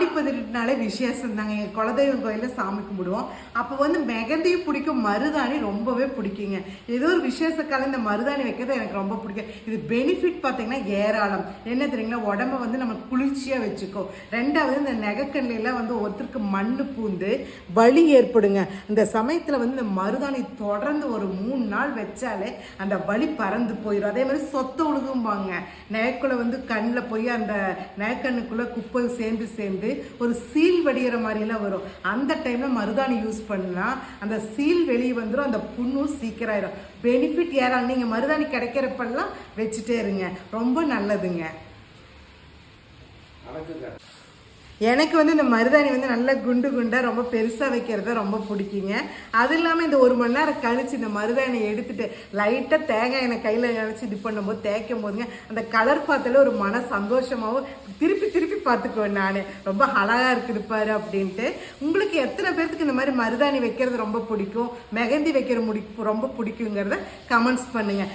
ஆடி 18 விசேஷம் தாங்க. எங்கள் குலதெய்வம் கோயிலில் சாமி கும்பிடுவோம். அப்போ வந்து மெகந்தியும் பிடிக்கும், மருதாணி ரொம்பவே பிடிக்குங்க. ஏதோ ஒரு விசேஷ காலம் இந்த மருதாணி வைக்கிறது எனக்கு ரொம்ப பிடிக்கும். இது பெனிஃபிட் பார்த்தீங்கன்னா ஏராளம். என்ன தெரியுங்களா, உடம்ப வந்து நம்ம குளிர்ச்சியாக வச்சுக்கோ. ரெண்டாவது இந்த நெகக்கண்ணிலாம் வந்து ஒருத்தருக்கு மண் பூந்து வலி ஏற்படுங்க. இந்த சமயத்தில் வந்து இந்த மருதாணி தொடர்ந்து ஒரு 3 நாள் வச்சாலே அந்த வலி பறந்து போயிடும். அதே மாதிரி சொத்த ஒழுகும்பாங்க. நெகக்குள்ள வந்து கண்ணில் போய் அந்த நெகக்கண்ணுக்குள்ள குப்பை சேர்ந்து ஒரு சீல் வடிகிற மாதிரிலாம் வரும். அந்த டைம்ல மருதாணி யூஸ் பண்ணா அந்த சீல் வெளியே வந்துடும், அந்த புண்ணும் சீக்கிரம் ஆயிடும். பெனிஃபிட் ஏறாங்க. நீங்க மருதாணி கிடைக்கிறப்பெல்லாம் வச்சுட்டே இருங்க, ரொம்ப நல்லதுங்க. எனக்கு வந்து இந்த மருதாணி வந்து நல்லா குண்டு குண்டாக ரொம்ப பெருசாக வைக்கிறத ரொம்ப பிடிக்குங்க. அது இல்லாமல் இந்த 1 மணி நேரம் கழிச்சு இந்த மருதாணியை எடுத்துட்டு லைட்டாக தேங்காய் எண்ணெய் கையில் நினச்சி இது பண்ணும்போது தேய்க்கும் போதுங்க அந்த கலர் பார்த்தாலே ஒரு மன சந்தோஷமாகவும் திருப்பி பார்த்துக்குவேன் நான். ரொம்ப அழகாக இருக்குது பாரு அப்படின்ட்டு. உங்களுக்கு எத்தனை பேர்த்துக்கு இந்த மாதிரி மருதாணி வைக்கிறது ரொம்ப பிடிக்கும், மெகந்தி வைக்கிற ரொம்ப பிடிக்குங்கிறத கமெண்ட்ஸ் பண்ணுங்கள்.